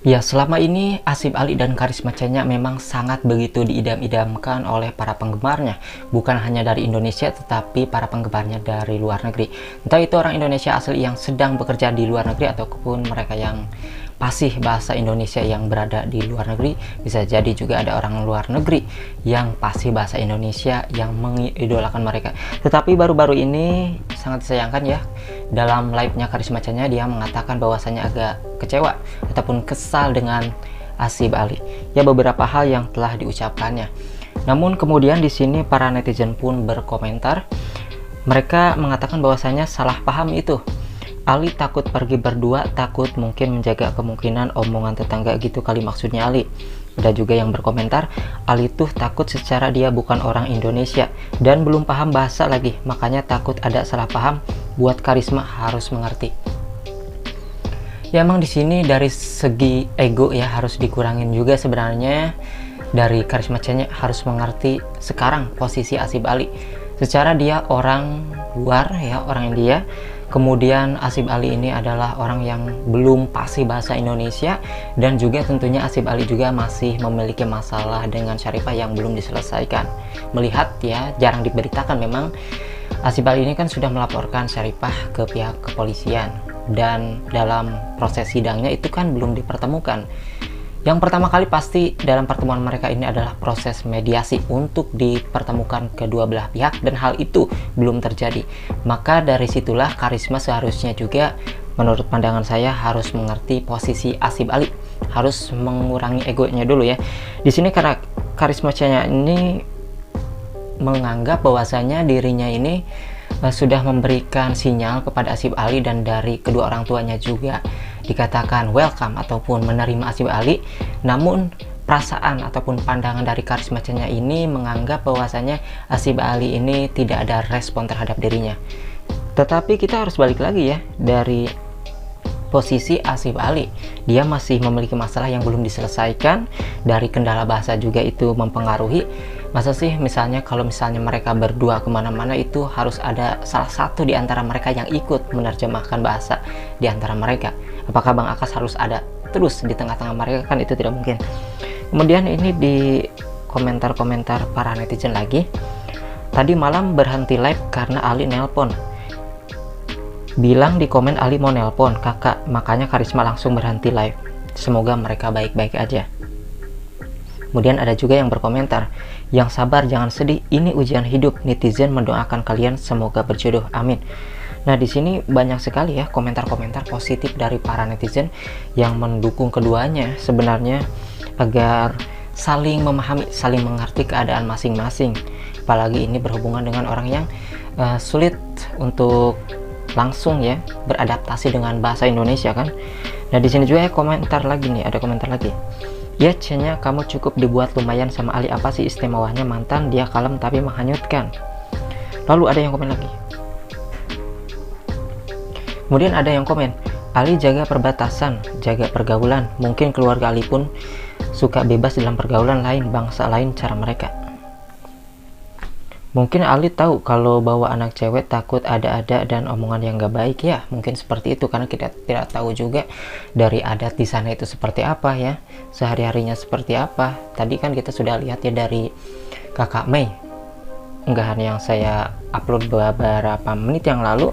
Ya, selama ini Asif Ali dan Karisma Chenya memang sangat begitu diidam-idamkan oleh para penggemarnya. Bukan hanya dari Indonesia, tetapi para penggemarnya dari luar negeri. Entah itu orang Indonesia asli yang sedang bekerja di luar negeri, ataupun mereka yang fasih bahasa Indonesia yang berada di luar negeri. Bisa jadi juga ada orang luar negeri yang fasih bahasa Indonesia yang mengidolakan mereka. Tetapi baru-baru ini sangat disayangkan ya, dalam live-nya Karisma Chenya dia mengatakan bahwasanya agak kecewa ataupun kesal dengan Asif Ali. Ya, beberapa hal yang telah diucapkannya. Namun kemudian di sini para netizen pun berkomentar. Mereka mengatakan bahwasanya salah paham itu. Ali takut pergi berdua, takut mungkin menjaga kemungkinan omongan tetangga gitu kali maksudnya Ali. Ada juga yang berkomentar, Ali tuh takut secara dia bukan orang Indonesia dan belum paham bahasa lagi, makanya takut ada salah paham, buat Karisma harus mengerti. Ya, emang di sini dari segi ego ya harus dikurangin juga sebenarnya. Dari Karisma Chenya harus mengerti sekarang posisi Asif Ali. Secara dia orang luar ya, orang India. Kemudian Asif Ali ini adalah orang yang belum fasih bahasa Indonesia, dan juga tentunya Asif Ali juga masih memiliki masalah dengan Sharifah yang belum diselesaikan. Melihat ya, jarang diberitakan memang Asif Ali ini kan sudah melaporkan Sharifah ke pihak kepolisian, dan dalam proses sidangnya itu kan belum dipertemukan. Yang pertama kali pasti dalam pertemuan mereka ini adalah proses mediasi untuk dipertemukan kedua belah pihak, dan hal itu belum terjadi. Maka dari situlah Karisma seharusnya juga, menurut pandangan saya, harus mengerti posisi Asif Ali, harus mengurangi egonya dulu ya. Di sini karena Karisma Chenya ini menganggap bahwasanya dirinya ini sudah memberikan sinyal kepada Asif Ali, dan dari kedua orang tuanya juga dikatakan welcome ataupun menerima Asif Ali. Namun perasaan ataupun pandangan dari Karisma Chenya ini menganggap bahwasanya Asif Ali ini tidak ada respon terhadap dirinya. Tetapi kita harus balik lagi ya, dari posisi Asif Ali, dia masih memiliki masalah yang belum diselesaikan. Dari kendala bahasa juga itu mempengaruhi. Masa sih misalnya kalau misalnya mereka berdua kemana-mana itu harus ada salah satu di antara mereka yang ikut menerjemahkan bahasa di antara mereka. Apakah Bang Akas harus ada terus di tengah-tengah mereka? Kan itu tidak mungkin. Kemudian ini di komentar-komentar para netizen lagi, tadi malam berhenti live karena Ali nelpon. Bilang di komen Ali mau nelpon kakak, makanya Karisma langsung berhenti live. Semoga mereka baik-baik aja. Kemudian ada juga yang berkomentar, yang sabar jangan sedih, ini ujian hidup, netizen mendoakan kalian semoga berjodoh, amin. Nah, di sini banyak sekali ya komentar-komentar positif dari para netizen yang mendukung keduanya sebenarnya, agar saling memahami, saling mengerti keadaan masing-masing. Apalagi ini berhubungan dengan orang yang sulit untuk langsung ya beradaptasi dengan bahasa Indonesia kan. Nah, di sini juga ya komentar lagi nih, ada komentar lagi. Ya, Chenya kamu cukup dibuat lumayan sama Ali, apa sih istimewanya mantan, dia kalem tapi menghanyutkan. Lalu ada yang komen lagi. Kemudian ada yang komen, Ali jaga perbatasan, jaga pergaulan, mungkin keluarga Ali pun suka bebas dalam pergaulan lain, bangsa lain cara mereka. Mungkin Ali tahu kalau bawa anak cewek takut ada-ada dan omongan yang gak baik ya, mungkin seperti itu, karena kita tidak tahu juga dari adat di sana itu seperti apa ya, sehari-harinya seperti apa. Tadi kan kita sudah lihat ya dari Kakak Mei, unggahan yang saya upload beberapa menit yang lalu,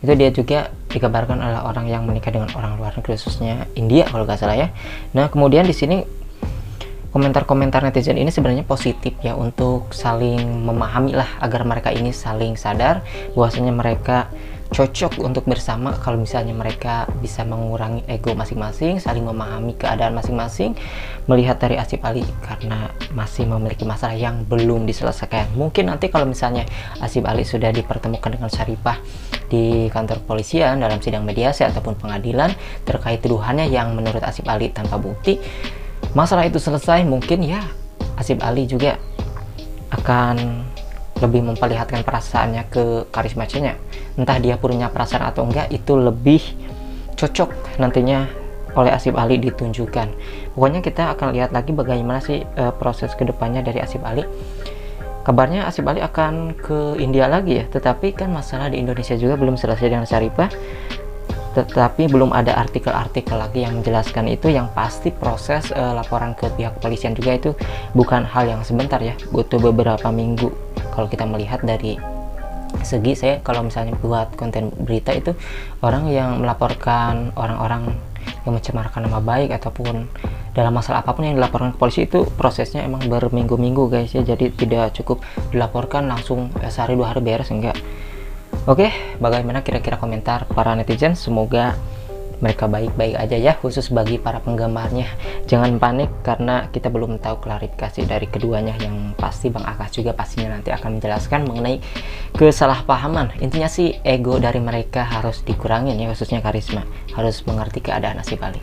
itu dia juga dikabarkan adalah orang yang menikah dengan orang luar negeri, khususnya India kalau nggak salah ya. Nah, kemudian di sini komentar-komentar netizen ini sebenarnya positif ya, untuk saling memahami lah, agar mereka ini saling sadar bahwasanya mereka cocok untuk bersama kalau misalnya mereka bisa mengurangi ego masing-masing, saling memahami keadaan masing-masing. Melihat dari Asif Ali karena masih memiliki masalah yang belum diselesaikan. Mungkin nanti kalau misalnya Asif Ali sudah dipertemukan dengan Sharifah di kantor polisian dalam sidang mediasi ataupun pengadilan terkait tuduhannya yang menurut Asif Ali tanpa bukti, masalah itu selesai, mungkin ya Asif Ali juga akan lebih memperlihatkan perasaannya ke Karisma Chenya. Entah dia punya perasaan atau enggak, itu lebih cocok nantinya oleh Asif Ali ditunjukkan. Pokoknya kita akan lihat lagi bagaimana sih proses kedepannya dari Asif Ali. Kabarnya Asif Ali akan ke India lagi ya, tetapi kan masalah di Indonesia juga belum selesai dengan Sharifah. tetapi belum ada artikel-artikel lagi yang menjelaskan itu. Yang pasti proses laporan ke pihak kepolisian juga itu bukan hal yang sebentar ya, butuh beberapa minggu. Kalau kita melihat dari segi saya, kalau misalnya buat konten berita itu, orang yang melaporkan orang-orang yang mencemarkan nama baik ataupun dalam masalah apapun yang dilaporkan ke polisi itu prosesnya emang berminggu-minggu guys ya, jadi tidak cukup dilaporkan langsung sehari 2 hari beres, enggak. Oke, bagaimana kira-kira komentar para netizen? Semoga mereka baik-baik aja ya, khusus bagi para penggemarnya. Jangan panik karena kita belum tahu klarifikasi dari keduanya. Yang pasti Bang Akas juga pastinya nanti akan menjelaskan mengenai kesalahpahaman. Intinya sih ego dari mereka harus dikurangin ya, khususnya Karisma harus mengerti keadaan Asif Ali.